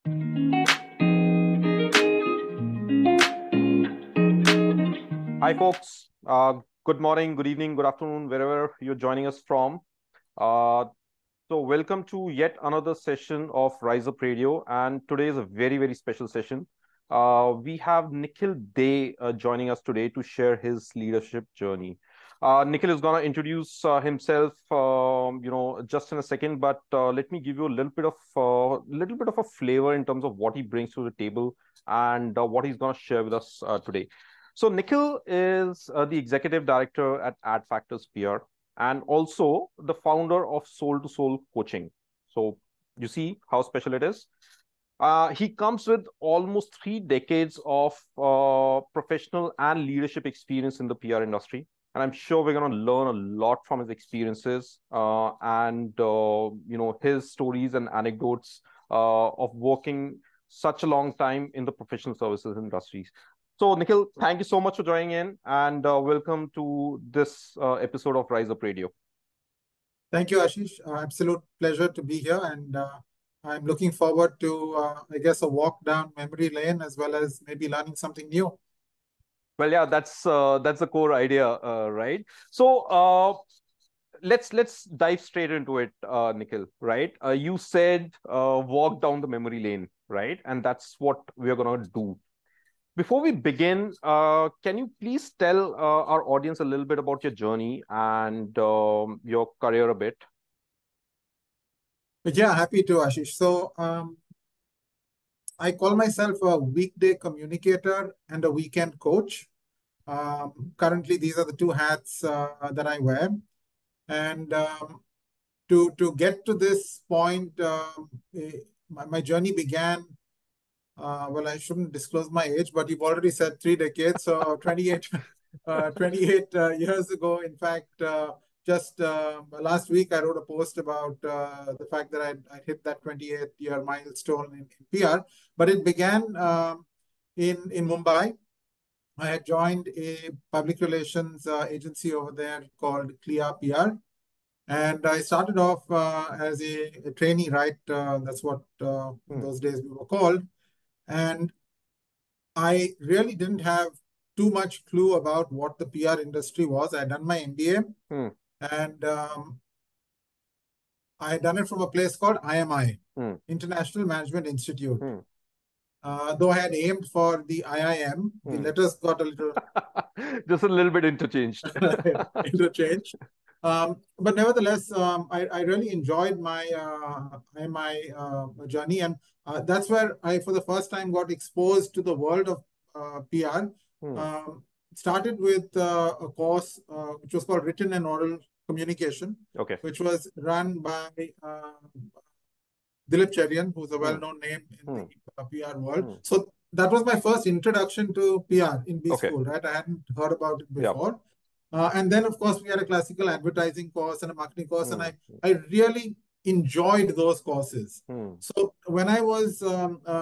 Hi, folks. Good morning, good evening, good afternoon, wherever you're joining us from. Uh, welcome to yet another session of Rise Up Radio. And today is a very, very special session. We have Nikhil Dey joining us today to share his leadership journey. Nikhil is going to introduce himself, just in a second. But let me give you a little bit of a flavor in terms of what he brings to the table and what he's going to share with us today. So Nikhil is the executive director at Ad Factors PR and also the founder of Soul to Soul Coaching. So you see how special it is. He comes with almost 3 decades of professional and leadership experience in the PR industry. And I'm sure we're going to learn a lot from his experiences and his stories and anecdotes of working such a long time in the professional services industries. So, Nikhil, thank you so much for joining in and welcome to this episode of Rise Up Radio. Thank you, Ashish. Absolute pleasure to be here. And I'm looking forward to, I guess, a walk down memory lane as well as maybe learning something new. Well, yeah, that's the core idea, right? So, let's dive straight into it, Nikhil. Right? You said walk down the memory lane, right? And that's what we're gonna do. Before we begin, can you please tell our audience a little bit about your journey and your career a bit? But yeah, happy to, Ashish. So I call myself a weekday communicator and a weekend coach. Currently, these are the two hats that I wear. And to get to this point, my journey began. Well, I shouldn't disclose my age, but you've already said 3 decades. So 28, 28 years ago, in fact, just last week, I wrote a post about the fact that I hit that 28-year milestone in PR. But it began in Mumbai. I had joined a public relations agency over there called Clear PR. And I started off as a trainee, right? That's what in those days we were called. And I really didn't have too much clue about what the PR industry was. I had done my MBA and I had done it from a place called IMI, International Management Institute. Though I had aimed for the IIM, the letters got a little... Just a little bit interchanged. Interchanged. But nevertheless, I really enjoyed my journey. And that's where I, for the first time, got exposed to the world of PR. Started with a course which was called Written and Oral Communication, which was run by Dilip Cherian, who's a well-known name in the PR world. So that was my first introduction to PR in B school, right? I hadn't heard about it before. And then, of course, we had a classical advertising course and a marketing course, and I really enjoyed those courses. So when I was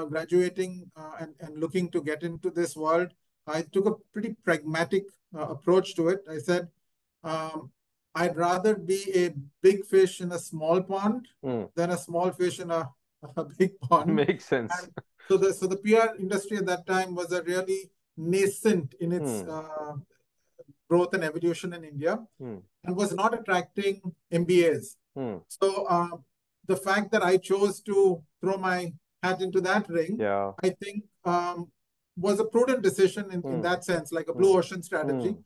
graduating and looking to get into this world, I took a pretty pragmatic approach to it. I said, I'd rather be a big fish in a small pond than a small fish in a big pond. Makes sense. And so the PR industry at that time was a really nascent in its growth and evolution in India and was not attracting MBAs. So the fact that I chose to throw my hat into that ring, I think was a prudent decision in that sense, like a blue ocean strategy.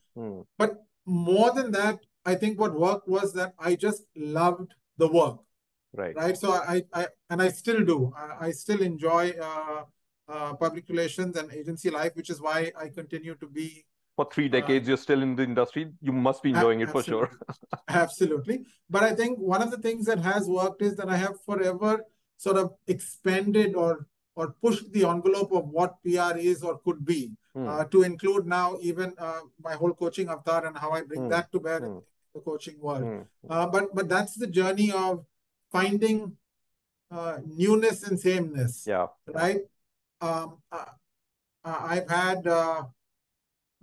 But more than that, I think what worked was that I just loved the work. Right. So I still do. I still enjoy public relations and agency life, which is why I continue to be. For 3 decades, you're still in the industry. You must be enjoying it for sure. Absolutely. But I think one of the things that has worked is that I have forever sort of expanded or pushed the envelope of what PR is or could be to include now even my whole coaching avatar and how I bring that to bear in the coaching world. But that's the journey of finding newness and sameness. Right. I've had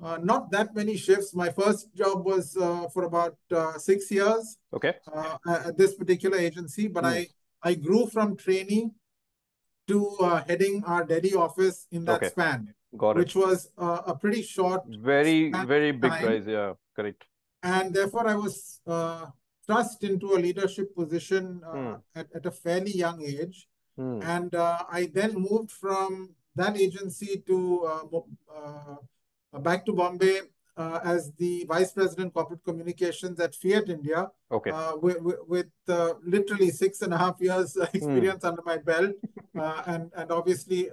not that many shifts. My first job was for about 6 years at this particular agency, but I grew from trainee to heading our Delhi office in that Okay. span, Got it. which was a pretty short Very, span very of big time. rise. Yeah, correct. And therefore, I was thrust into a leadership position at a fairly young age. And I then moved from that agency to back to Bombay as the Vice President Corporate Communications at Fiat India. Okay. With literally 6.5 years experience under my belt. And obviously,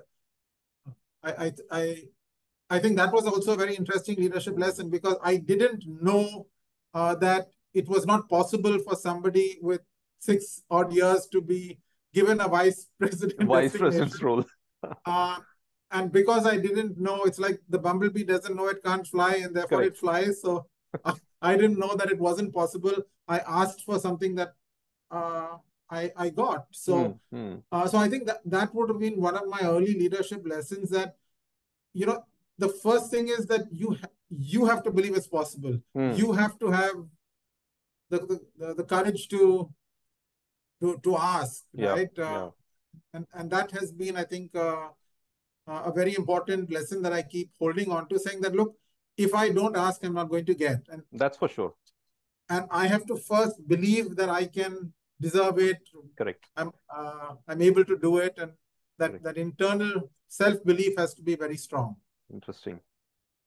I think that was also a very interesting leadership lesson, because I didn't know that it was not possible for somebody with 6 odd years to be given a vice president Vice president's role. And because I didn't know, it's like the bumblebee doesn't know it can't fly, and therefore Correct. it flies. So I didn't know that it wasn't possible. I asked for something that I got. So so I think that would have been one of my early leadership lessons, that the first thing is that you have to believe it's possible. You have to have the courage to ask, right? And that has been, I think, a very important lesson that I keep holding on to, saying that, look, if I don't ask, I'm not going to get. And that's for sure. And I have to first believe that I can deserve it. Correct. I'm able to do it, and that internal self-belief has to be very strong. Interesting.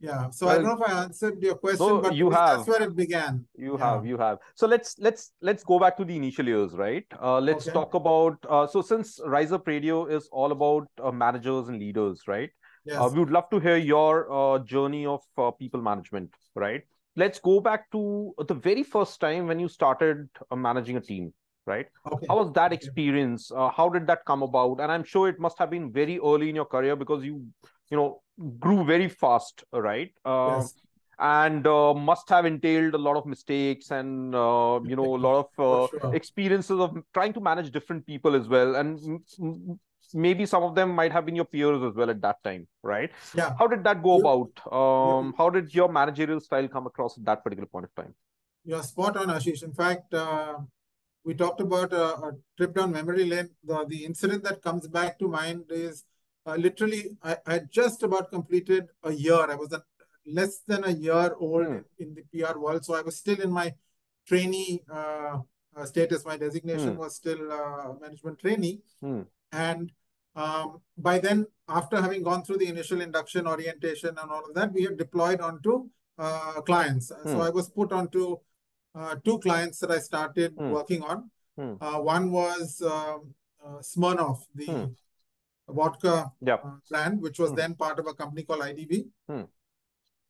Yeah. So I don't know if I answered your question, no, but that's where it began. You have. So let's go back to the initial years, right? Let's talk about, so since Rise Up Radio is all about managers and leaders, right? Yes. We would love to hear your journey of people management, right? Let's go back to the very first time when you started managing a team, right? Okay. How was that experience? How did that come about? And I'm sure it must have been very early in your career, because you grew very fast, right? Yes. And must have entailed a lot of mistakes and a lot of experiences of trying to manage different people as well, and maybe some of them might have been your peers as well at that time, right? Yeah. How did that go about? How did your managerial style come across at that particular point of time? You're spot on, Ashish. In fact, we talked about a trip down memory lane. The incident that comes back to mind is literally, I had just about completed a year. I was less than a year old in the PR world. So I was still in my trainee status. My designation was still management trainee. And by then, after having gone through the initial induction orientation and all of that, we had deployed onto clients. So I was put onto 2 clients that I started working on. One was Smirnoff, the vodka brand, which was then part of a company called IDV.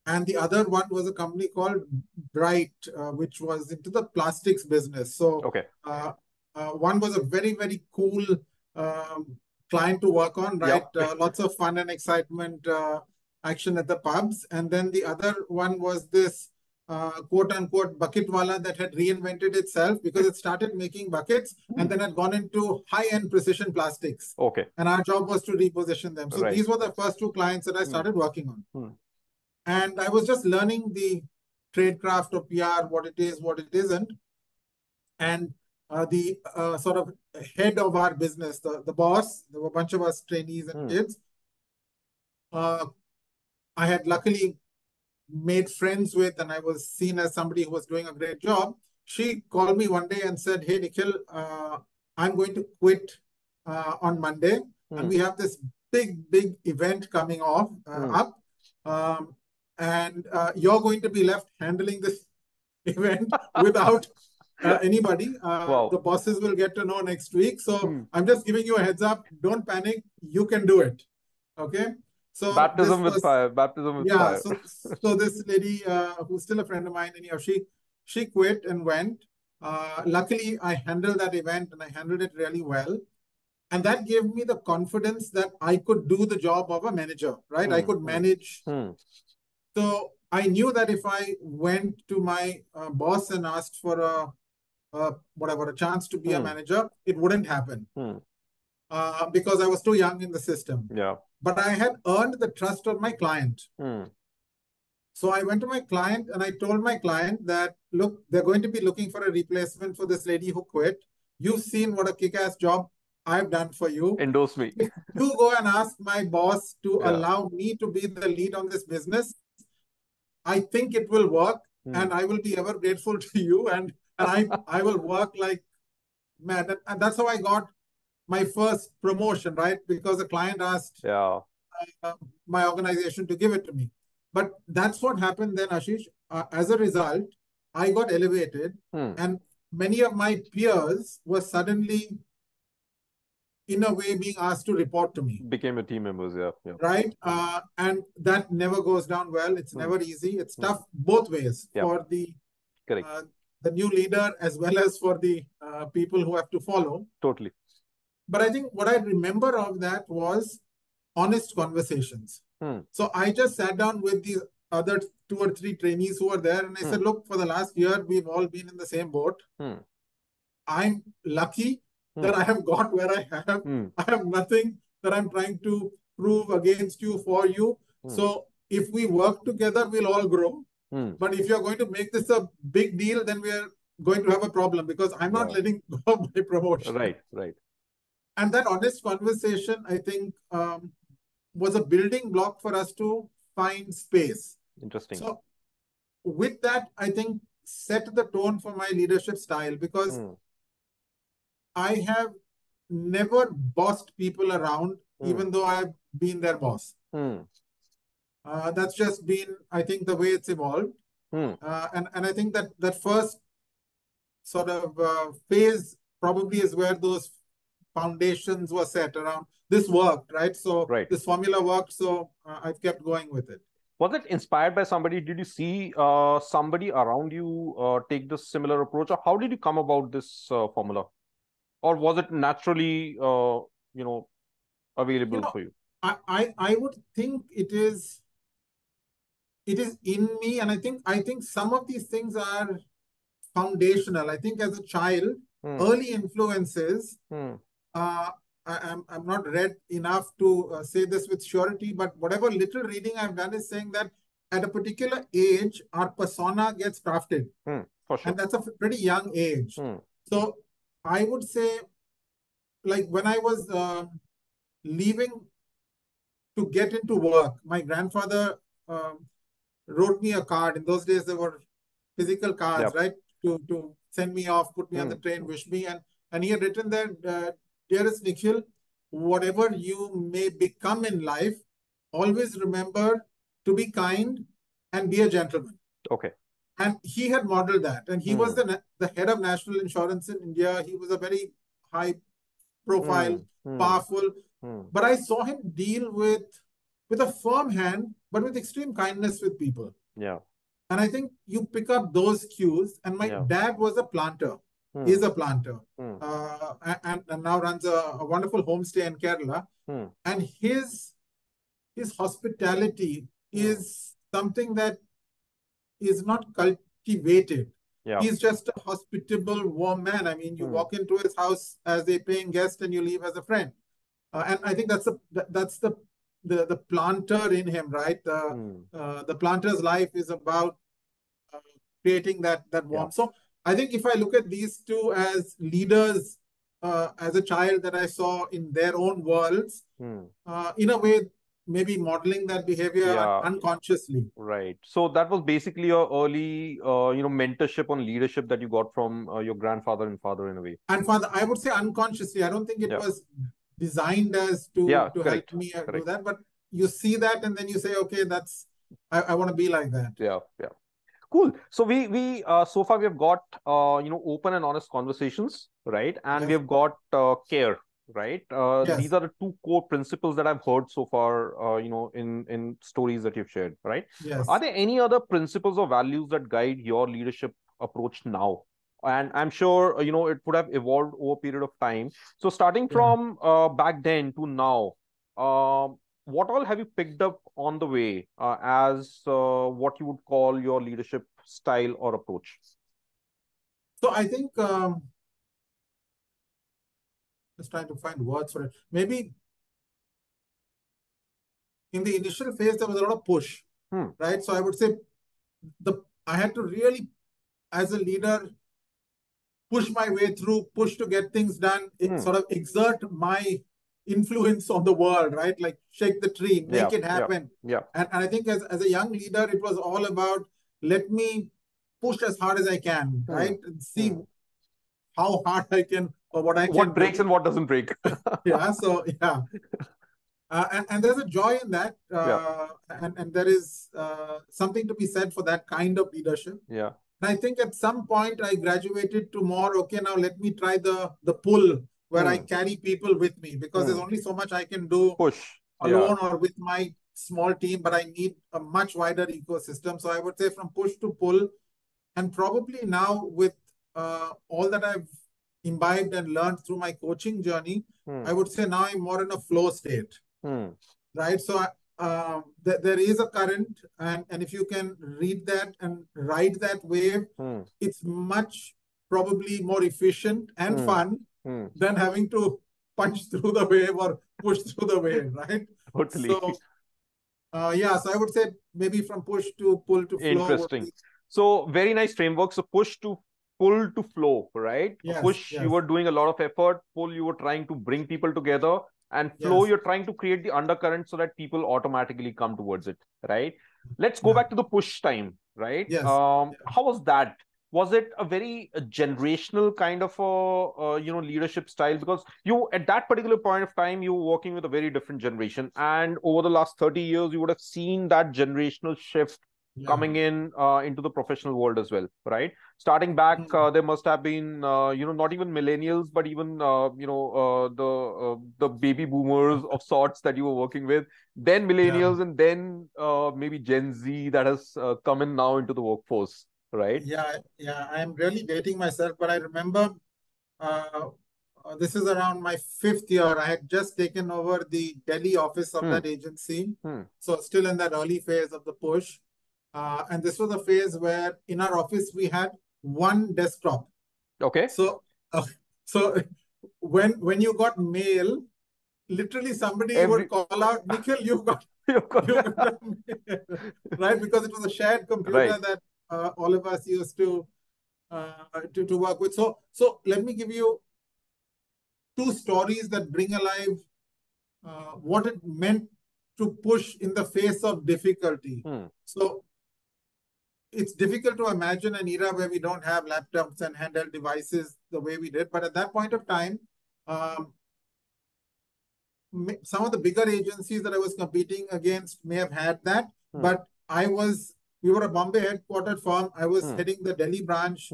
And the other one was a company called Bright, which was into the plastics business. So one was a very, very cool client to work on, right? Lots of fun and excitement, action at the pubs. And then the other one was this quote unquote bucket wala that had reinvented itself, because it started making buckets and then had gone into high-end precision plastics. And our job was to reposition them. So these were the first 2 clients that I started working on. And I was just learning the tradecraft of PR, what it is, what it isn't. And the sort of head of our business, the boss, there were a bunch of us trainees and kids. I had luckily made friends with, and I was seen as somebody who was doing a great job. She called me one day and said, "Hey, Nikhil, I'm going to quit on Monday. And we have this big event coming up. And you're going to be left handling this event without anybody. The bosses will get to know next week. So I'm just giving you a heads up. Don't panic. You can do it." Okay. So baptism with fire. So this lady, who's still a friend of mine, anyhow, she quit and went. Luckily, I handled that event, and I handled it really well. And that gave me the confidence that I could do the job of a manager, right? I could manage. So I knew that if I went to my boss and asked for a chance to be a manager, it wouldn't happen. Because I was too young in the system. But I had earned the trust of my client. So I went to my client and I told my client that, look, they're going to be looking for a replacement for this lady who quit. You've seen what a kick-ass job I've done for you. Endorse me. If you go and ask my boss to Yeah. allow me to be the lead on this business, I think it will work, and I will be ever grateful to you, and I will work like mad. And that's how I got my first promotion, right? Because the client asked Yeah. my organization to give it to me. But that's what happened then, Ashish. As a result, I got elevated, and many of my peers were suddenly, in a way, being asked to report to me. Became your team members, yeah. Right? And that never goes down well. It's never easy. It's tough both ways for the new leader as well as for the people who have to follow. Totally. But I think what I remember of that was honest conversations. So I just sat down with these other 2 or 3 trainees who were there, and I said, look, for the last year, we've all been in the same boat. I'm lucky that I have got where I have. I have nothing that I'm trying to prove against you, for you. So if we work together, we'll all grow. But if you're going to make this a big deal, then we are going to have a problem, because I'm not letting go of my promotion. Right. And that honest conversation, I think, was a building block for us to find space. Interesting. So with that, I think, set the tone for my leadership style, because I have never bossed people around, even though I've been their boss. That's just been, I think, the way it's evolved. And I think that first sort of phase probably is where those foundations were set around. This worked, right? So this formula worked, so I've kept going with it. Was it inspired by somebody? Did you see somebody around you take this similar approach? Or how did you come about this formula? Or was it naturally, available for you? I would think it is in me, and I think some of these things are foundational. I think as a child, early influences. I'm not read enough to say this with surety, but whatever little reading I've done is saying that at a particular age, our persona gets crafted. For sure. And that's a pretty young age. So I would say, like when I was leaving to get into work, my grandfather wrote me a card. In those days, there were physical cards, right? To send me off, put me on the train, wish me. And he had written there, dearest Nikhil, whatever you may become in life, always remember to be kind and be a gentleman. Okay. And he had modeled that. And he was the head of national insurance in India. He was a very high profile, powerful. But I saw him deal with a firm hand, but with extreme kindness with people. Yeah. And I think you pick up those cues. And my dad was a planter. Is a planter, and now runs a wonderful homestay in Kerala. And his hospitality is something that is not cultivated. He's just a hospitable, warm man. I mean, you walk into his house as a paying guest and you leave as a friend. And I think that's the planter in him, right? The planter's life is about creating that warmth. So I think if I look at these two as leaders, as a child that I saw in their own worlds, in a way, maybe modeling that behavior unconsciously. Right. So that was basically your early, mentorship on leadership that you got from your grandfather and father in a way. And father, I would say unconsciously. I don't think it was designed as to help me do that. But you see that, and then you say, okay, I want to be like that. Yeah. Cool. So we so far we have got open and honest conversations, right? And we have got care, right? These are the 2 core principles that I've heard so far, in stories that you've shared, right? Yes. Are there any other principles or values that guide your leadership approach now? And I'm sure it would have evolved over a period of time. So starting from back then to now, what all have you picked up on the way as what you would call your leadership style or approach? So I think just trying to find words for it. Maybe in the initial phase, there was a lot of push, right? So I would say I had to really, as a leader, push my way through, push to get things done, sort of exert my influence on the world, right? Like shake the tree, make it happen. And I think as a young leader, it was all about, let me push as hard as I can, right? And see how hard I can, or what I can What breaks and what doesn't break. Yeah, so yeah. And there's a joy in that. And there is something to be said for that kind of leadership. Yeah. And I think at some point I graduated to more, okay, now let me try the pull where I carry people with me, because there's only so much I can do alone or with my small team, but I need a much wider ecosystem. So I would say from push to pull, and probably now with all that I've imbibed and learned through my coaching journey, I would say now I'm more in a flow state, right? So there is a current, and if you can read that and ride that wave, it's much probably more efficient and fun than having to punch through the wave or push through the wave, right? Totally. So yeah, so I would say maybe from push to pull to flow. Interesting. So very nice framework. So push to pull to flow, right? Yes, push, you were doing a lot of effort. Pull, you were trying to bring people together. And flow, you're trying to create the undercurrent so that people automatically come towards it, right? Let's go back to the push time, right? Yes. How was that? Was it a very generational kind of leadership style? Because you, at that particular point of time, you were working with a very different generation. And over the last 30 years, you would have seen that generational shift coming in into the professional world as well, right? Starting back, there must have been, not even millennials, but even, the baby boomers of sorts that you were working with, then millennials, and then maybe Gen Z that has come in now into the workforce, right? Yeah, I'm really dating myself, but I remember this is around my 5th year. I had just taken over the Delhi office of that agency. So still in that early phase of the push. And this was a phase where in our office, we had one desktop. Okay. So when you got mail, literally somebody would call out, Nikhil, you've got mail. Right? Because it was a shared computer that all of us used to work with. So let me give you 2 stories that bring alive what it meant to push in the face of difficulty. So it's difficult to imagine an era where we don't have laptops and handheld devices the way we did. But at that point of time, some of the bigger agencies that I was competing against may have had that. But we were a Bombay headquartered firm. I was heading the Delhi branch.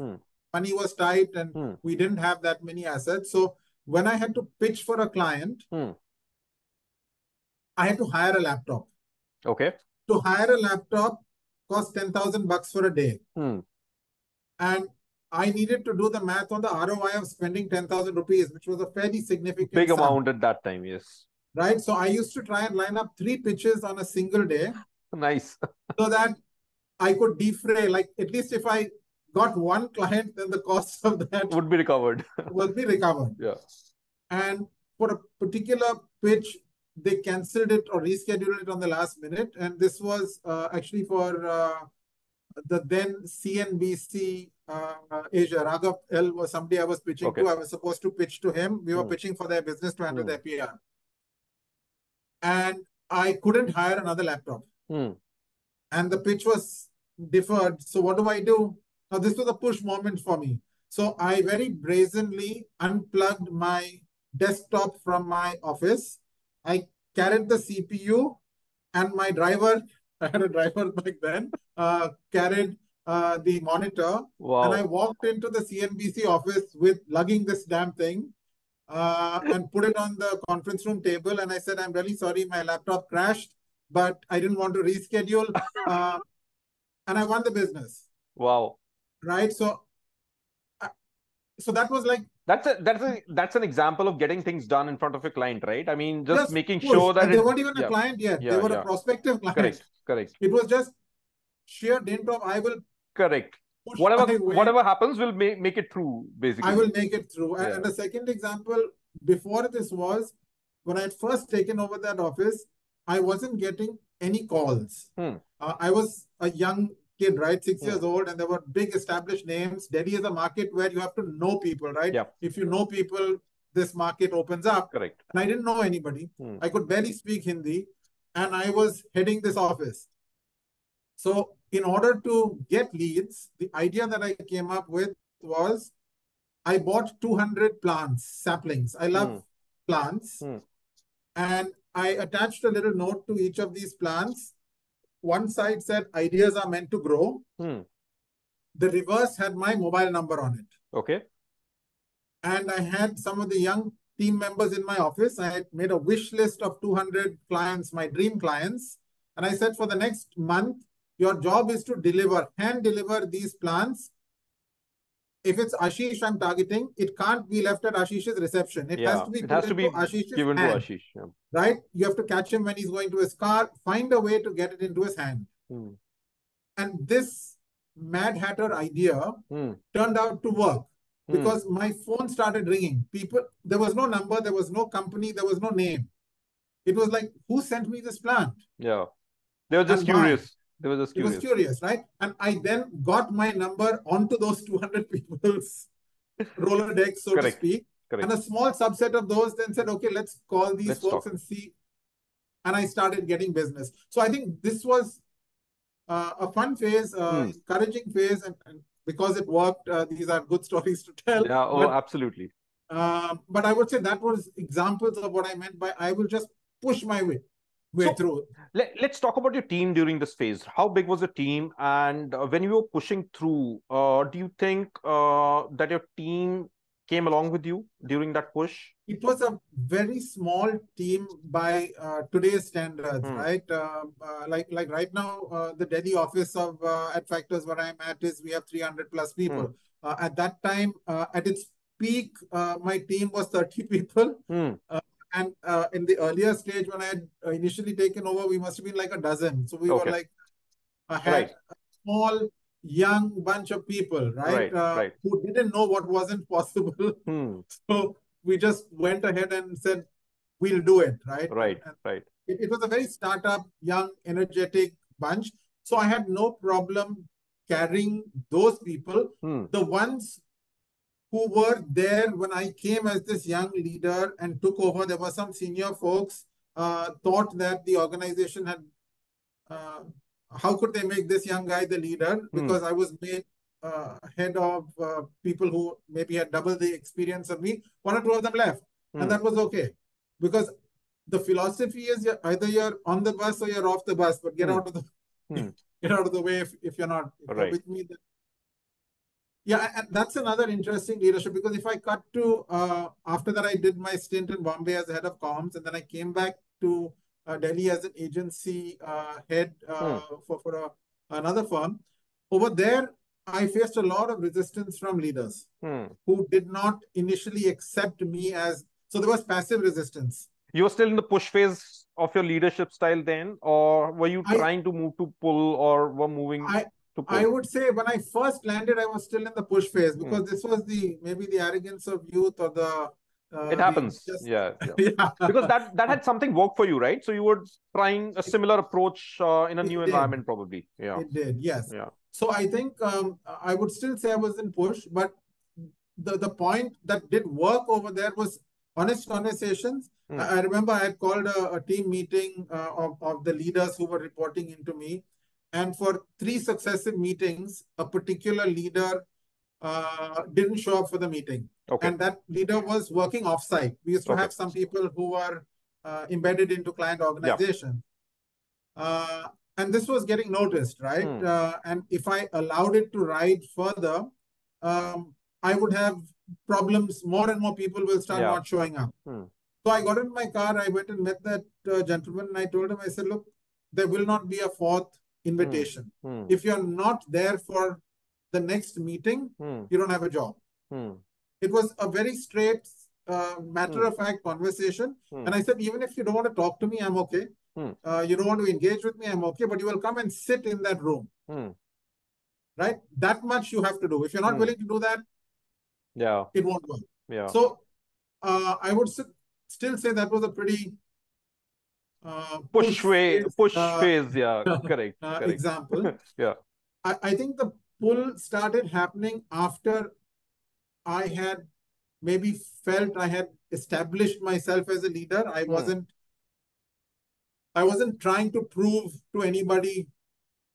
Money was tight and we didn't have that many assets. So when I had to pitch for a client, I had to hire a laptop. Okay. To hire a laptop cost $10,000 for a day. And I needed to do the math on the ROI of spending 10,000 rupees, which was a fairly significant big amount at that time, yes. Right? So I used to try and line up 3 pitches on a single day. Nice. So that I could defray, like at least if I got one client, then the cost of that would be recovered. Yeah. And for a particular pitch, they cancelled it or rescheduled it on the last minute. And this was actually for the then CNBC Asia. Raghav L was somebody I was pitching to. I was supposed to pitch to him. We were pitching for their business to handle their PR. And I couldn't hire another laptop. And the pitch was deferred. So what do? Now, this was a push moment for me. So I very brazenly unplugged my desktop from my office. I carried the CPU and my driver, I had a driver back then, carried the monitor. Wow. And I walked into the CNBC office with lugging this damn thing and put it on the conference room table. And I said, I'm really sorry, my laptop crashed, but I didn't want to reschedule. And I won the business. Wow. Right. So that was like, that's an example of getting things done in front of a client, right? I mean, just making push. sure that and they weren't even a client yet. They were a prospective client. Correct. It was just sheer dint of I will. Correct. Whatever happens, we'll make it through, basically. I will make it through. And the second example before this was when I had first taken over that office, I wasn't getting any calls. I was a young kid, right? 6 years old, and there were big established names. Delhi is a market where you have to know people, right? Yeah. If you know people, this market opens up. Correct. And I didn't know anybody. I could barely speak Hindi, and I was heading this office. So in order to get leads, the idea that I came up with was I bought 200 plants, saplings. I love plants. And I attached a little note to each of these plants. One side said, ideas are meant to grow. The reverse had my mobile number on it. Okay. And I had some of the young team members in my office. I had made a wish list of 200 clients, my dream clients. And I said, for the next month, your job is to hand deliver these plants. If it's Ashish I'm targeting, it can't be left at Ashish's reception. It has to be given to Ashish. Yeah. Right? You have to catch him when he's going to his car, find a way to get it into his hand. And this Mad Hatter idea turned out to work because my phone started ringing. There was no number, there was no company, there was no name. It was like, who sent me this plant? Yeah. They were just curious. It was curious, right? And I then got my number onto those 200 people's Rolodex, so to speak. And a small subset of those then said, okay, let's call these folks and see. And I started getting business. So I think this was a fun phase, encouraging phase. And because it worked, these are good stories to tell. Yeah, absolutely. But I would say that was examples of what I meant by I will just push my way through. Let's talk about your team during this phase. How big was the team? And when you were pushing through, do you think that your team came along with you during that push? It was a very small team by today's standards, right? Like right now, the Delhi office of Adfactors where I'm at we have 300 plus people. At that time, at its peak, my team was 30 people. And in the earlier stage, when I had initially taken over, we must have been like a dozen. So we were like, had a small, young bunch of people, right? Who didn't know what wasn't possible. So we just went ahead and said, we'll do it, right? Right. It was a very startup, young, energetic bunch. So I had no problem carrying those people. The ones who were there when I came as this young leader and took over, there were some senior folks thought that the organization had, how could they make this young guy the leader? Because I was made head of people who maybe had double the experience of me. One or two of them left. And that was okay. Because the philosophy is either you're on the bus or you're off the bus, but get out of the get out of the way if you're not. If you're with me, then yeah, and that's another interesting leadership because if I cut to, after that I did my stint in Bombay as head of comms and then I came back to Delhi as an agency head for another firm. Over there, I faced a lot of resistance from leaders who did not initially accept me as, so there was passive resistance. You were still in the push phase of your leadership style then, or were you trying to move to pull or were moving? I would say when I first landed, I was still in the push phase because this was maybe the arrogance of youth or the... it happens. Yeah. Because that had something work for you, right? So you were trying a similar approach in a new environment probably. Yeah. It did, yes. Yeah. So I think I would still say I was in push, but the point that did work over there was honest conversations. I remember I had called a team meeting of the leaders who were reporting into me. And for 3 successive meetings, a particular leader didn't show up for the meeting. And that leader was working offsite. We used to have some people who were embedded into client organizations. And this was getting noticed, right? And if I allowed it to ride further, I would have problems. More and more people will start not showing up. So I got in my car, I went and met that gentleman and I told him, I said, look, there will not be a 4th invitation. If you're not there for the next meeting, you don't have a job. It was a very straight, matter-of-fact conversation. And I said, even if you don't want to talk to me, I'm okay. You don't want to engage with me, I'm okay. But you will come and sit in that room. Right? That much you have to do. If you're not willing to do that, it won't work. So I would still say that was a pretty push phase, yeah, correct. example. Yeah. I think the pull started happening after I had maybe felt I had established myself as a leader. I wasn't trying to prove to anybody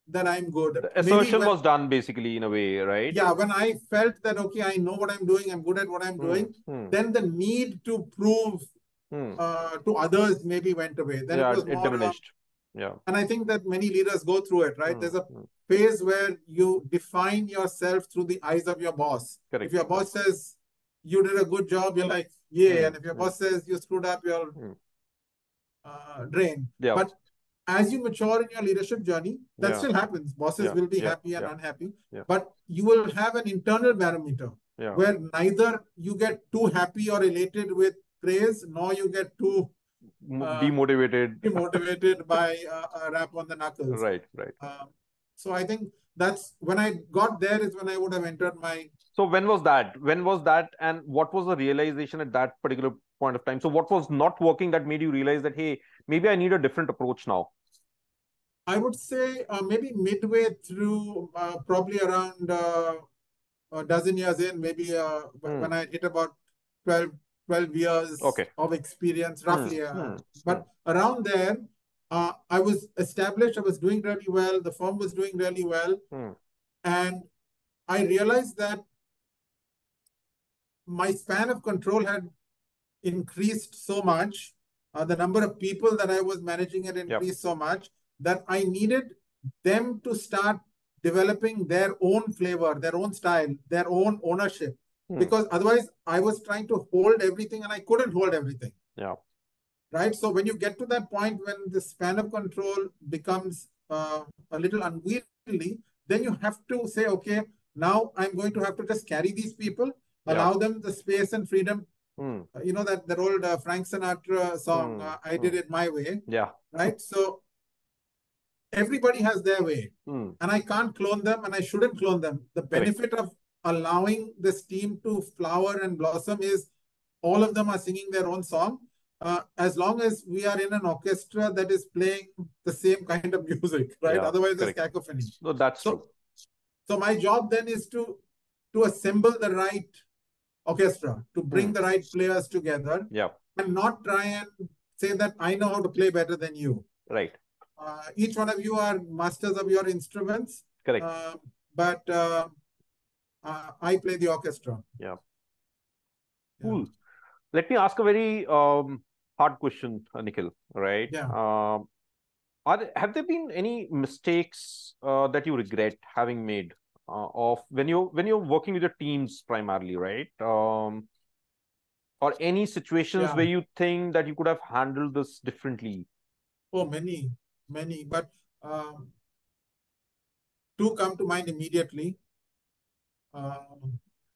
that I'm good. The Maybe assertion when, was done basically in a way, right? yeah, when I felt that, okay, I know what I'm doing, I'm good at what I'm doing, then the need to prove to others maybe went away. Then it Yeah, was it more, diminished. Yeah. and I think that many leaders go through it, right? There's a Mm. phase where you define yourself through the eyes of your boss. If Correct. your boss says you did a good job, you're like, yeah. And if your Mm. boss says you screwed up, you're drained. Yeah. But as you mature in your leadership journey, that Yeah. still happens. Bosses Yeah. will be Yeah. happy and Yeah. unhappy, Yeah. but you will have an internal barometer Yeah. where neither you get too happy or elated with praise, nor you get too demotivated by a rap on the knuckles. Right, right. So I think that's when I got there is when I would have entered my. So when was that? When was that? And what was the realization at that particular point of time? So what was not working that made you realize that, hey, maybe I need a different approach now? I would say maybe midway through, probably around a dozen years in, maybe when I hit about 12 years of experience, roughly. But around there, I was established, I was doing really well, the firm was doing really well. And I realized that my span of control had increased so much, the number of people that I was managing had increased so much that I needed them to start developing their own flavor, their own style, their own ownership. Because otherwise I was trying to hold everything and I couldn't hold everything. Yeah. Right. So when you get to that point when the span of control becomes a little unwieldy, then you have to say, okay, now I'm going to have to just carry these people, allow them the space and freedom. You know that old Frank Sinatra song, I did it my way. Yeah. Right. So everybody has their way and I can't clone them and I shouldn't clone them. The benefit of allowing this team to flower and blossom is all of them are singing their own song. As long as we are in an orchestra that is playing the same kind of music, right? Yeah, otherwise, there's cacophony. No, that's true. So my job then is to assemble the right orchestra, to bring the right players together, and not try and say that I know how to play better than you. Right. Each one of you are masters of your instruments. Correct. But I play the orchestra. Yeah. Cool. Let me ask a very hard question, Nikhil. Right. Yeah. Have there been any mistakes that you regret having made of when you're working with your teams primarily, right? Or any situations where you think that you could have handled this differently? Oh, many. But two come to mind immediately.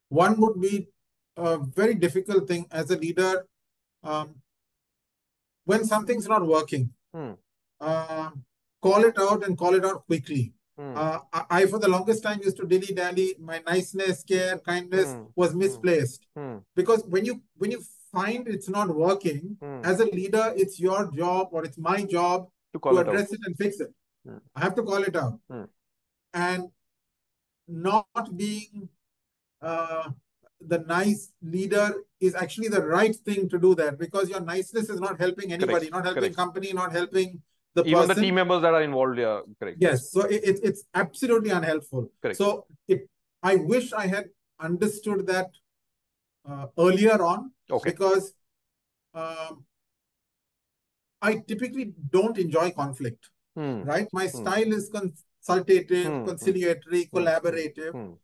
One would be a very difficult thing as a leader. When something's not working, call it out and call it out quickly. I, for the longest time, used to dilly-dally. My niceness, care, kindness was misplaced. Because when you find it's not working, as a leader, it's your job or it's my job to address it and fix it. I have to call it out. And not being the nice leader is actually the right thing to do that, because your niceness is not helping anybody, not helping company, not helping the person. Even the team members that are involved, yeah, correct. Yes, so it's absolutely unhelpful. Correct. So I wish I had understood that earlier on, because I typically don't enjoy conflict, right? My style is consultative, conciliatory, collaborative.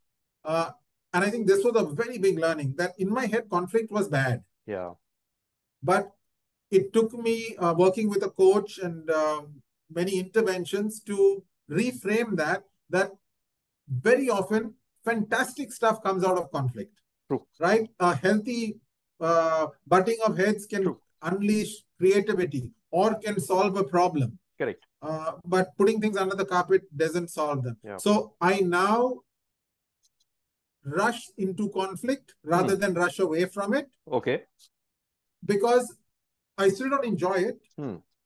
And I think this was a very big learning, that in my head, conflict was bad. Yeah. But it took me working with a coach and many interventions to reframe that very often fantastic stuff comes out of conflict. True. Right? A healthy butting of heads can unleash creativity or can solve a problem. Correct. But putting things under the carpet doesn't solve them. Yeah. So I now rush into conflict rather than rush away from it. Okay. Because I still don't enjoy it.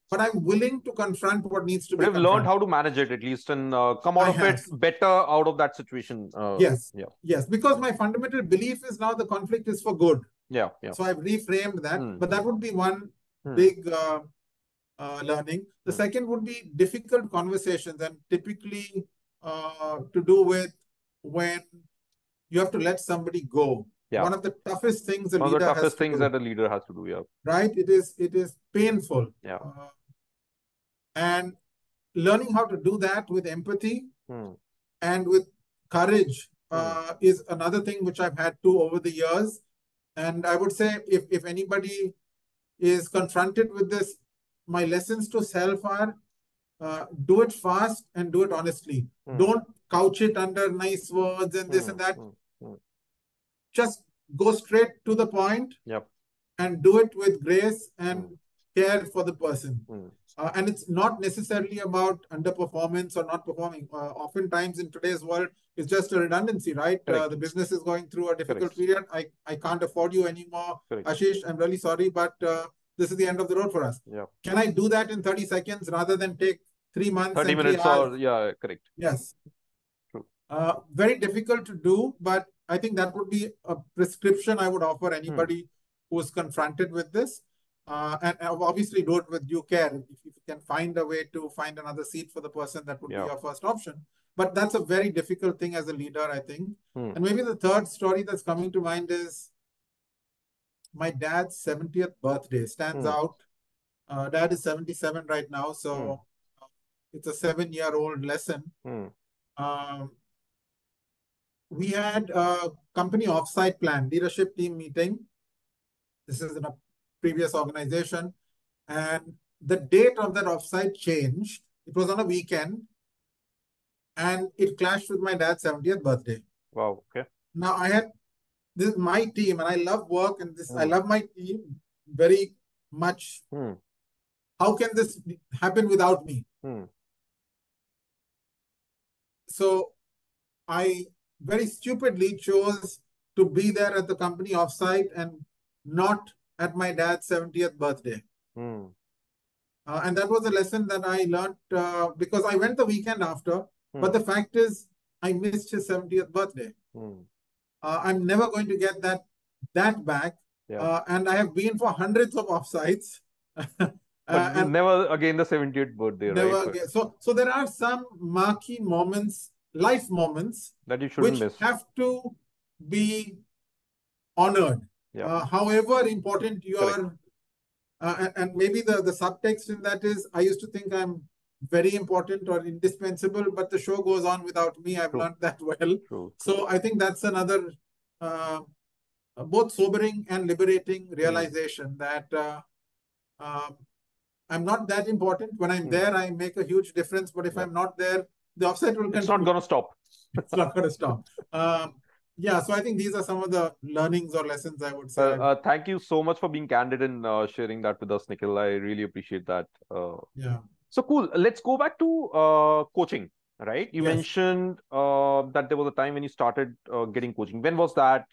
but I'm willing to confront what needs to be You've learned confronted. how to manage it at least and come out of it better out of that situation. Yes. Yeah. Yes. Because my fundamental belief is now the conflict is for good. Yeah. Yeah. So I've reframed that, but that would be one big learning. The second would be difficult conversations, and typically to do with when you have to let somebody go. Yeah. One of the toughest things a One of the leader has toughest to things do. that a leader has to do. Yeah. Right? It is painful. Yeah. And learning how to do that with empathy and with courage is another thing which I've had to over the years. And I would say if anybody is confronted with this, my lessons to self are do it fast and do it honestly. Don't couch it under nice words and this and that. Just go straight to the point. Yep. And do it with grace and care for the person. And it's not necessarily about underperformance or not performing. Oftentimes in today's world, it's just a redundancy, right? The business is going through a difficult period. I can't afford you anymore. Ashish, I'm really sorry, but this is the end of the road for us. Yeah. Can I do that in 30 seconds rather than take 3 months 30 and minutes 3 hours? or, yeah, correct. Yes. True. Very difficult to do, but I think that would be a prescription I would offer anybody who's confronted with this. And obviously do it with due care. If you can find a way to find another seat for the person, that would be your first option. But that's a very difficult thing as a leader, I think. And maybe the third story that's coming to mind is my dad's 70th birthday. Stands out. Dad is 77 right now, so it's a 7-year-old lesson. We had a company offsite plan, leadership team meeting. This is in a previous organization. And the date of that offsite changed. It was on a weekend. And it clashed with my dad's 70th birthday. Wow. Okay. Now this is my team, and I love work, and I love my team very much. How can this happen without me? So I very stupidly chose to be there at the company offsite and not at my dad's 70th birthday. And that was a lesson that I learned because I went the weekend after. But the fact is, I missed his 70th birthday. I'm never going to get that back. Yeah. And I have been for hundreds of offsites. But and never again the 70th birthday, never right? Again. So there are some marquee moments, life moments, that you shouldn't miss. Have to be honored. Yeah. However important you are. And maybe the subtext in that is, I used to think I'm very important or indispensable, but the show goes on without me. I've learned that well. True. So I think that's another both sobering and liberating realization that I'm not that important. When I'm there, I make a huge difference. But if I'm not there, the offsite will continue. It's not going to stop. It's not going to stop. Yeah, so I think these are some of the learnings or lessons I would say. Thank you so much for being candid and sharing that with us, Nikhil. I really appreciate that. Yeah. So cool. Let's go back to coaching, right? You mentioned that there was a time when you started getting coaching. When was that?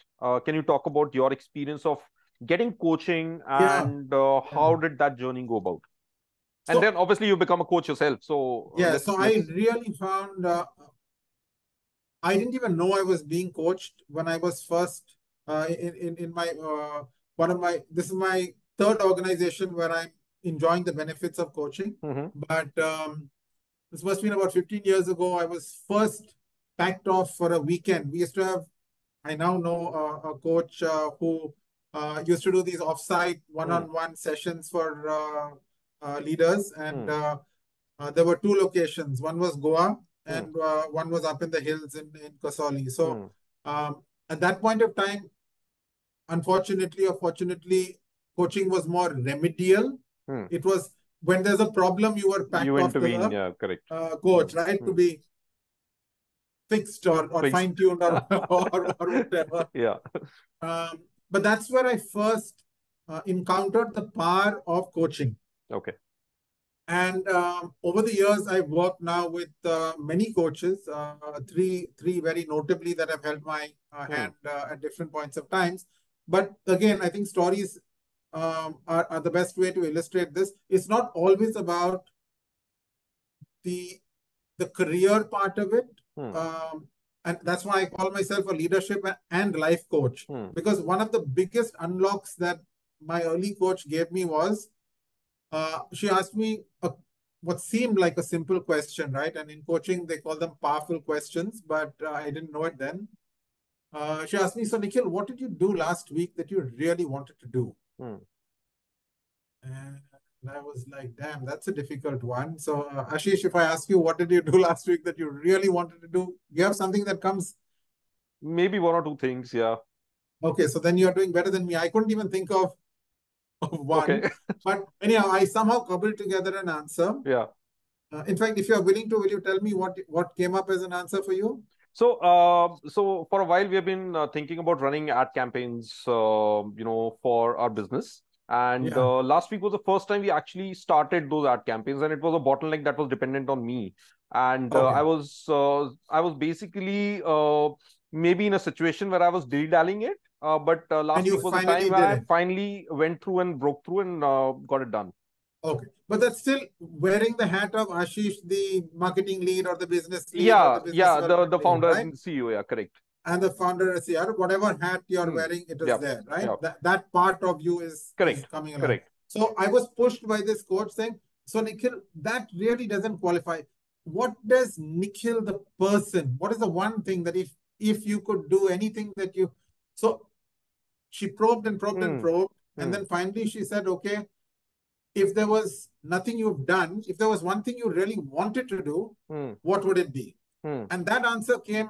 Can you talk about your experience of getting coaching and how did that journey go about? And then obviously you become a coach yourself. So I really found I didn't even know I was being coached when I was first in my this is my third organization where I'm enjoying the benefits of coaching. But this must have been about 15 years ago. I was first packed off for a weekend. We used to have, I now know a coach who used to do these offsite one-on-one sessions for leaders. And there were 2 locations. One was Goa and one was up in the hills in Kasauli. So at that point of time, unfortunately or fortunately, coaching was more remedial. It was when there's a problem, you were packed off to the coach, right? To be fixed or fine-tuned or whatever. Yeah. But that's where I first encountered the power of coaching. Okay. And over the years, I've worked now with many coaches, three very notably that have held my hand at different points of times. But again, I think stories are the best way to illustrate this. It's not always about the career part of it. And that's why I call myself a leadership and life coach. Because one of the biggest unlocks that my early coach gave me was, she asked me what seemed like a simple question, right? And in coaching, they call them powerful questions, but I didn't know it then. She asked me, so Nikhil, what did you do last week that you really wanted to do? And I was like, damn, that's a difficult one. So Ashish, if I ask you, what did you do last week that you really wanted to do? You have something that comes? Maybe one or two things, yeah. Okay, so then you're doing better than me. I couldn't even think of one. Okay. But anyhow, I somehow cobbled together an answer. Yeah. In fact, if you are willing to, will you tell me what came up as an answer for you? So, so for a while we have been thinking about running ad campaigns, for our business. And Yeah. Last week was the first time we actually started those ad campaigns, and it was a bottleneck that was dependent on me. And Okay. I was basically maybe in a situation where I was dilly-dallying it. But last week was the time when I finally went through and broke through and got it done. Okay. But that's still wearing the hat of Ashish, the marketing lead or the business lead. Yeah, or the business the founder lead, right? and CEO, yeah, correct. And the founder and CEO, whatever hat you're wearing, it is there, right? That part of you is coming along. Correct. So I was pushed by this coach saying, so Nikhil, that really doesn't qualify. What does Nikhil, the person, what is the one thing that if you could do anything that you... So she probed and probed and probed. And then finally she said, okay, if there was nothing you've done, if there was one thing you really wanted to do, what would it be? And that answer came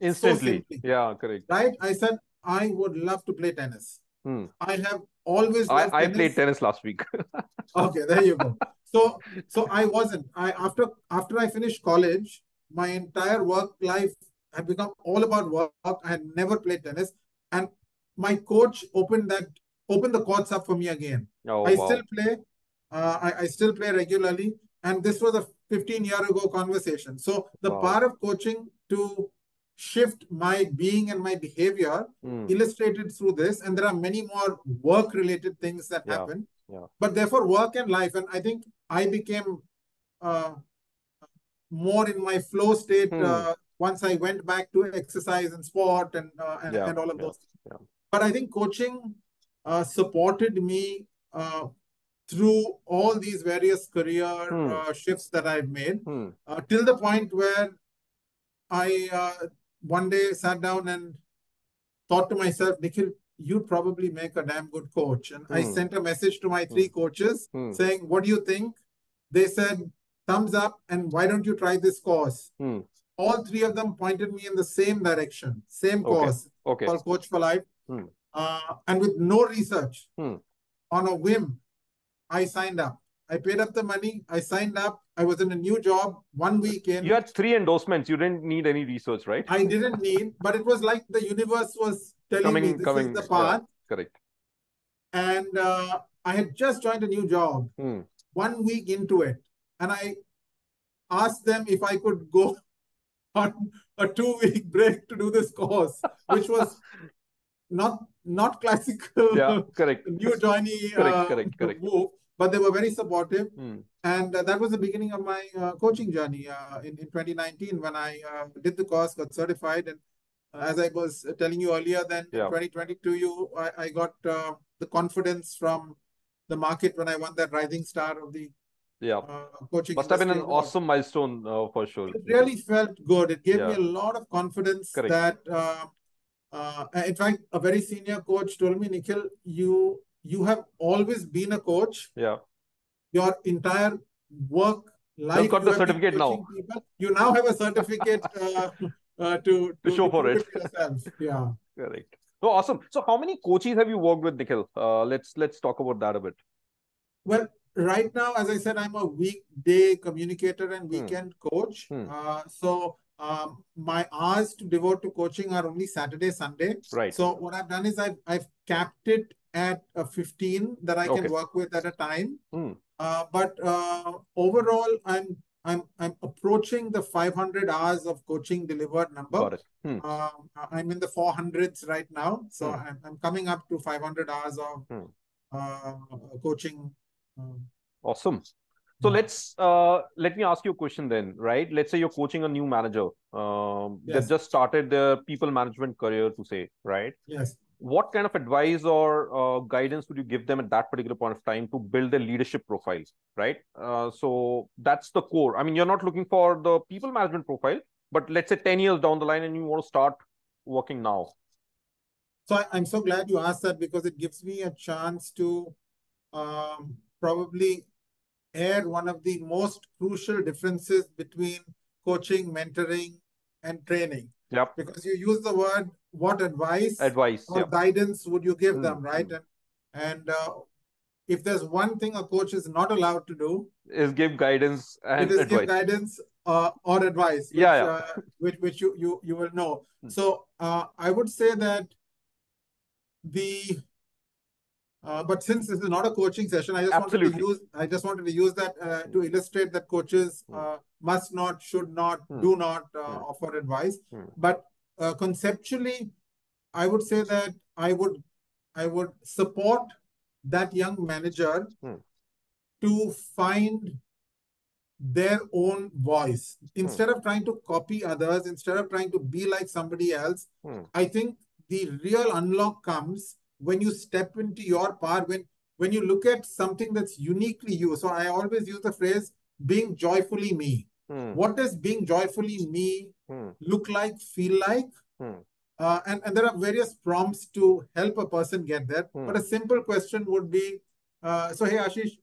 instantly. So simply. Yeah, correct. Right? I said, I would love to play tennis. I have always loved I tennis. played tennis last week. Okay, there you go. So I wasn't. After I finished college, my entire work life had become all about work. I had never played tennis. And my coach opened the courts up for me again. Oh, I wow. still play. I still play regularly. And this was a 15-year ago conversation. So the power of coaching to shift my being and my behavior illustrated through this. And there are many more work-related things that happen. But therefore, work and life. And I think I became more in my flow state once I went back to exercise and sport and all of those things. But I think coaching supported me through all these various career shifts that I've made till the point where I one day sat down and thought to myself, Nikhil, you'd probably make a damn good coach. And I sent a message to my 3 coaches saying, what do you think? They said, thumbs up, and why don't you try this course? All 3 of them pointed me in the same direction, same course, called Coach for Life. And with no research, on a whim, I signed up. I paid up the money. I signed up. I was in a new job 1 week in. You had 3 endorsements. You didn't need any research, right? I didn't need, but it was like the universe was telling me this is the path. Yeah, correct. And I had just joined a new job 1 week into it. And I asked them if I could go on a 2-week break to do this course, which was not classical. Yeah, correct. New joinee correct. move. But they were very supportive. And that was the beginning of my coaching journey in 2019 when I did the course, got certified. And as I was telling you earlier, then in 2022, I got the confidence from the market when I won that Rising Star of the coaching. Must have been an awesome milestone for sure. It really felt good. It gave me a lot of confidence that, in fact, a very senior coach told me, Nikhil, you have always been a coach. Yeah. Your entire work life. You've got the certificate now. People. You now have a certificate to show for it. Yourself. Yeah. Correct. So awesome. So how many coaches have you worked with, Nikhil? Let's talk about that a bit. Well, right now, as I said, I'm a weekday communicator and weekend coach. So my hours to devote to coaching are only Saturday, Sunday. Right. So what I've done is I've capped it at 15 that I can work with at a time. But overall, I'm approaching the 500 hours of coaching delivered number. Got it. I'm in the 400s right now. So I'm coming up to 500 hours of coaching. um, Awesome. So yeah. let me ask you a question then, right? Let's say you're coaching a new manager. They've Yes. just started their people management career, to say, right? Yes. What kind of advice or guidance would you give them at that particular point of time to build their leadership profile, right? So that's the core. I mean, you're not looking for the people management profile, but let's say 10 years down the line and you want to start working now. So I'm so glad you asked that, because it gives me a chance to probably air one of the most crucial differences between coaching, mentoring, and training. Yep. Because you use the word, what advice Advice. or Yep. guidance would you give them, Mm, right? mm. And if there's one thing a coach is not allowed to do, Is give guidance it and is give advice. guidance or advice, Yeah, which yeah. which you will know. Mm. So I would say that the but since this is not a coaching session, Absolutely. I just wanted to use that to illustrate that coaches Mm, must not, should not, mm, do not mm, offer advice. mm, But conceptually, I would say that I would support that young manager mm, to find their own voice. mm, Instead of trying to copy others, instead of trying to be like somebody else, mm, I think the real unlock comes when you step into your power, when you look at something that's uniquely you. So I always use the phrase being joyfully me. mm, What does being joyfully me mm, look like, feel like? mm, And there are various prompts to help a person get there. But mm. a simple question would be, so hey, Ashish,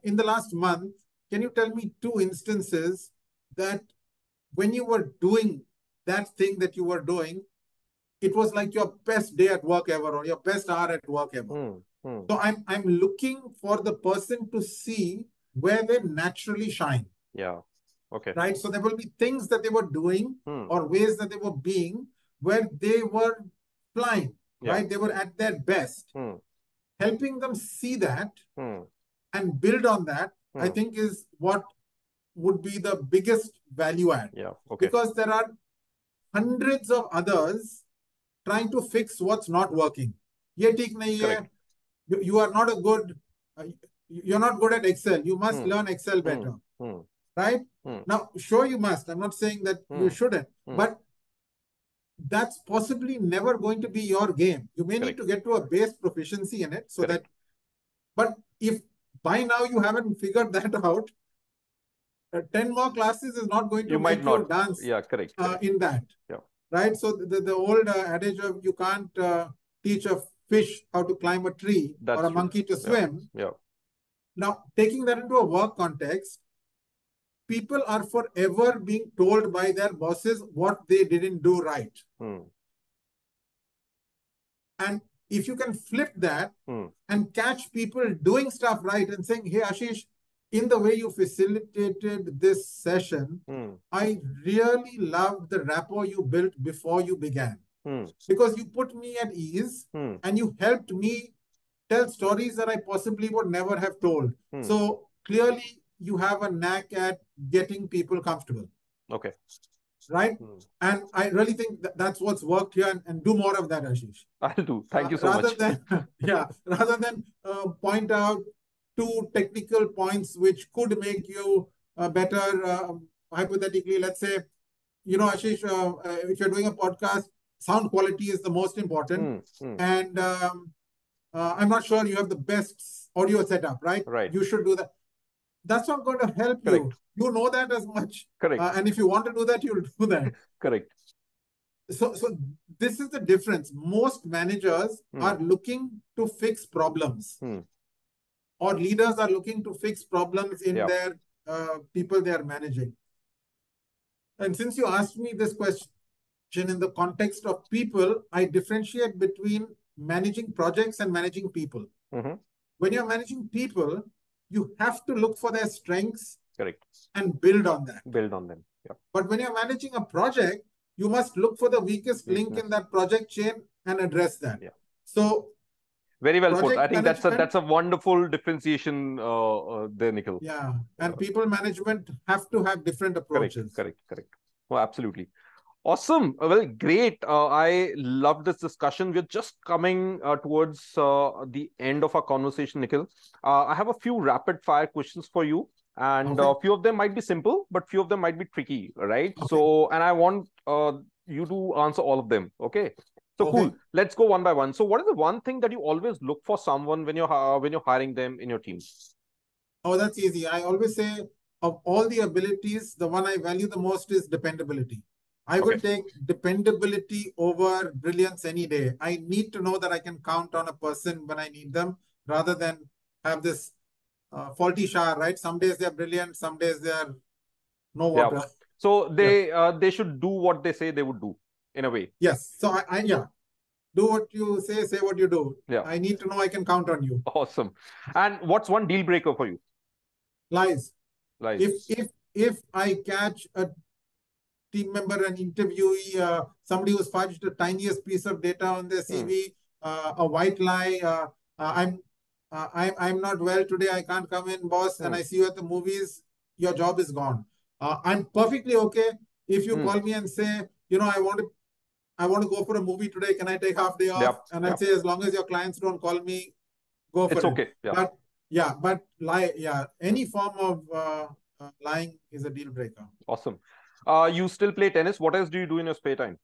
in the last month, can you tell me two instances that when you were doing that thing that you were doing, it was like your best day at work ever, or your best hour at work ever? Mm, mm. So I'm looking for the person to see where they naturally shine. Yeah. Okay. Right? So there will be things that they were doing Mm. or ways that they were being where they were flying, Yeah. right? They were at their best. Mm, Helping them see that mm, and build on that, I mm. think, is what would be the biggest value add. Yeah. Okay. Because there are hundreds of others trying to fix what's not working. Ye theek nahi hai. Correct. You are not a good, you're not good at Excel. You must Mm, learn Excel mm, better, mm, right? mm, Now, sure, you must. I'm not saying that you mm, shouldn't, mm. but that's possibly never going to be your game. You may need Correct. to get to a base proficiency in it so that, Correct. but if by now you haven't figured that out, 10 more classes is not going to You might make you not. dance Yeah. Correct. Correct. in that, Yeah. right? So the old adage of you can't teach a fish how to climb a tree or That's a true. monkey to Yeah. swim. Yeah. Now, taking that into a work context, people are forever being told by their bosses what they didn't do right. Mm, And if you can flip that mm, and catch people doing stuff right and saying, hey, Ashish, in the way you facilitated this session, mm, I really loved the rapport you built before you began. mm, Because you put me at ease mm, and you helped me tell stories that I possibly would never have told. mm. So clearly, you have a knack at getting people comfortable. Okay. Right? Mm. And I really think that's what's worked here, and do more of that, Ashish. I'll do. Thank you so Rather much. than, yeah, rather than point out two technical points which could make you better, hypothetically, let's say, Ashish, if you're doing a podcast, sound quality is the most important. Mm, mm. And I'm not sure you have the best audio setup, right? Right. You should do that. That's not going to help Correct. you. You know that as much. Correct. And if you want to do that, you'll do that. Correct. So this is the difference. Most managers are looking to fix problems, or leaders are looking to fix problems in their people they are managing. And since you asked me this question in the context of people, I differentiate between managing projects and managing people. Mm-hmm. When you're managing people, you have to look for their strengths. Correct. And build on that. Build on them. Yeah. But when you're managing a project, you must look for the weakest link in that project chain and address that. Yeah. So very well put. I think that's a wonderful differentiation there, Nikhil. Yeah. And people management have to have different approaches. Correct. Oh, absolutely. Awesome. Well, great. I love this discussion. We're just coming towards the end of our conversation, Nikhil. I have a few rapid fire questions for you, and Okay. a few of them might be simple, but few of them might be tricky, right? Okay. So, and I want you to answer all of them. Okay. So cool. Okay. Let's go one by one. So, what is the one thing that you always look for someone when you're hiring them in your team? Oh, that's easy. I always say of all the abilities, the one I value the most is dependability. I Okay. will take dependability over brilliance any day. I need to know that I can count on a person when I need them rather than have this faulty shower, right? Some days they're brilliant, some days they're no Yeah. water. So Yeah. they should do what they say they would do in a way. Yes. So yeah, do what you say what you do. Yeah. I need to know I can count on you. Awesome. And what's one deal breaker for you? Lies. If Lies. if if I catch a team member, an interviewee, somebody who's fudged the tiniest piece of data on their Hmm. CV, a white lie. I'm not well today. I can't come in, boss. And Hmm. I see you at the movies. Your job is gone. I'm perfectly okay if you Hmm. call me and say, I want to go for a movie today. Can I take half day off? Yep. And I Yep. say, as long as your clients don't call me, go It's for it. okay. Yeah. But yeah, but lie, yeah, any form of lying is a deal breaker. Awesome. You still play tennis. What else do you do in your spare time?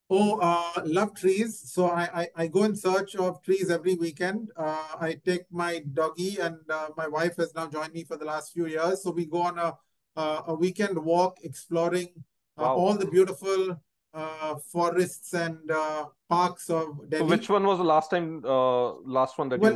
Oh, love trees. So I go in search of trees every weekend. I take my doggy and my wife has now joined me for the last few years. So we go on a weekend walk exploring Wow. all the beautiful forests and parks of So which Delhi. one was the last one that you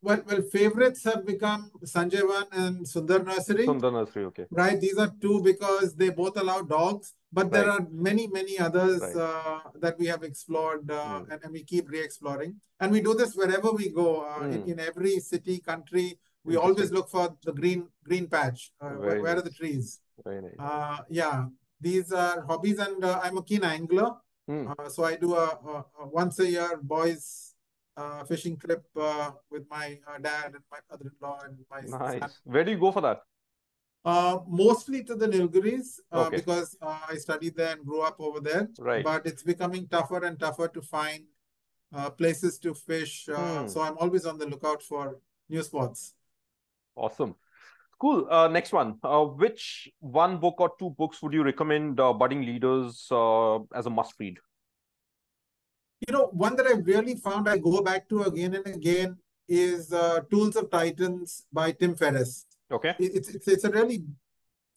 Well, visited? favorites have become Sanjayvan and Sundar Nursery. Sundar Nursery. Okay. Right, these are two because they both allow dogs, but there Right. are many, many others Right. that we have explored Hmm. and we keep re-exploring. And we do this wherever we go, Hmm. in every city, country. We Interesting. always look for the green patch. Very Where are the nice. trees? Very nice. Yeah, these are hobbies, and I'm a keen angler. Hmm. So I do a once a year boys fishing trip with my dad and my mother-in-law and my son. Nice. Where do you go for that? Mostly to the Nilgiris Okay. because I studied there and grew up over there. Right. But it's becoming tougher and tougher to find places to fish. Hmm. So I'm always on the lookout for new spots. Awesome. Cool. Next one. Which one book or two books would you recommend budding leaders as a must read? One that I've really found I go back to again and again is Tools of Titans by Tim Ferriss. Okay. It's a really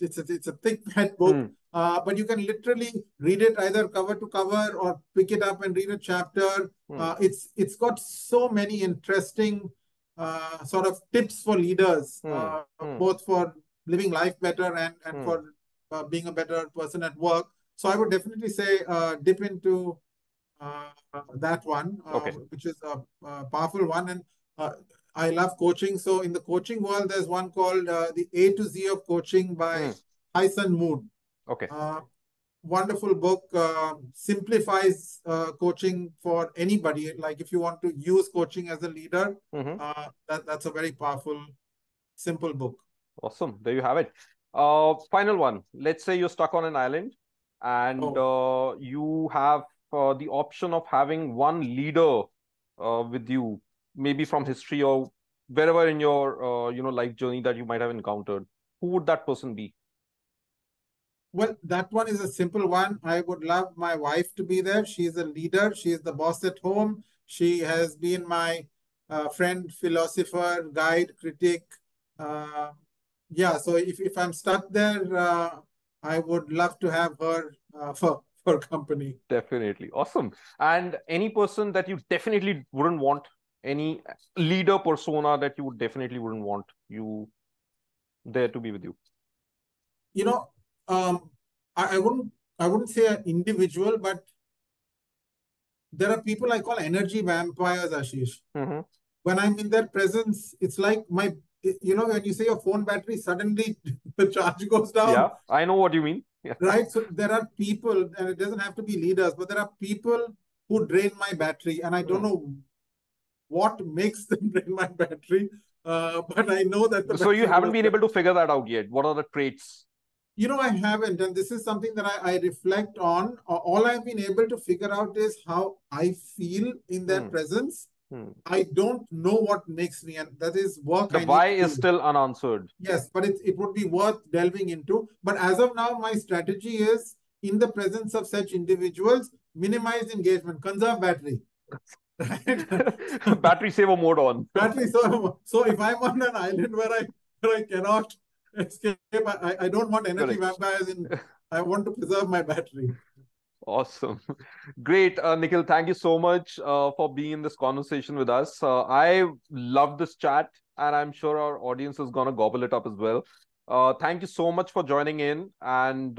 it's a thick fat book, Hmm. but you can literally read it either cover to cover or pick it up and read a chapter. Hmm. It's got so many interesting sort of tips for leaders, Hmm. Hmm. both for living life better and Hmm. for being a better person at work. So I would definitely say dip into that one, Okay. which is a powerful one. And I love coaching. So in the coaching world, there's one called The A to Z of Coaching by Hmm. Hyson Moon. Okay. Wonderful book, simplifies coaching for anybody. Like if you want to use coaching as a leader, Mm-hmm. that's a very powerful, simple book. Awesome. There you have it. Final one. Let's say you're stuck on an island and you have the option of having one leader with you, maybe from history or wherever in your life journey that you might have encountered. Who would that person be? Well, that one is a simple one. I would love my wife to be there. She's a leader. She's the boss at home. She has been my friend, philosopher, guide, critic. Uh, yeah, so if I'm stuck there, I would love to have her for company. Definitely. Awesome. And any person that you definitely wouldn't want, any leader persona that you definitely wouldn't want you there to be with you. You know, um, I wouldn't say an individual, but there are people I call energy vampires, Ashish. Mm-hmm. When I'm in their presence, it's like when you say your phone battery, suddenly the charge goes down, Yeah, I know what you mean. Yeah. right? So there are people, and it doesn't have to be leaders, but there are people who drain my battery, and I don't know what makes them drain my battery, but I know that the So you battery haven't goes been down. able to figure that out yet. What are the traits? I haven't, and this is something that I reflect on. All I've been able to figure out is how I feel in their presence. I don't know what makes me, and that is work The I need why to is do. still unanswered. Yes, but it would be worth delving into. But as of now, my strategy is in the presence of such individuals, minimize engagement, conserve battery. Right? Battery saver mode on. Battery. So if I'm on an island where I cannot escape, I don't want energy Correct. vampires in. I want to preserve my battery. Awesome. Great. Nikhil, thank you so much for being in this conversation with us. I love this chat, and I'm sure our audience is going to gobble it up as well. Thank you so much for joining in, and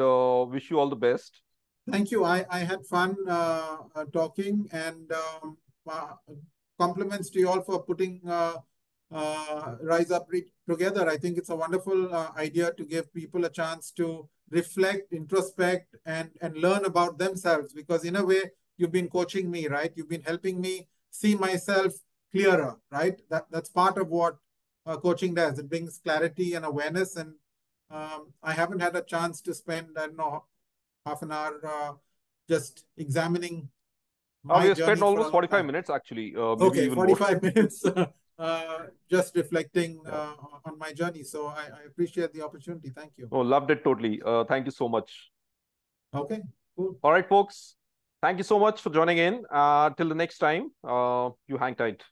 wish you all the best. Thank you. I had fun talking, and compliments to you all for putting Rise Up together. I think it's a wonderful idea to give people a chance to reflect, introspect, and learn about themselves. Because in a way, you've been coaching me, right? You've been helping me see myself clearer, right? That's part of what coaching does. It brings clarity and awareness. And I haven't had a chance to spend, I don't know, half an hour just examining We my have spent journey for a almost long 45 time. minutes, actually, maybe Okay, even more. 45 minutes just reflecting Yeah. on my journey. So I appreciate the opportunity. Thank you. Oh, loved it totally. Thank you so much. Okay, cool. All right, folks. Thank you so much for joining in. Till the next time, you hang tight.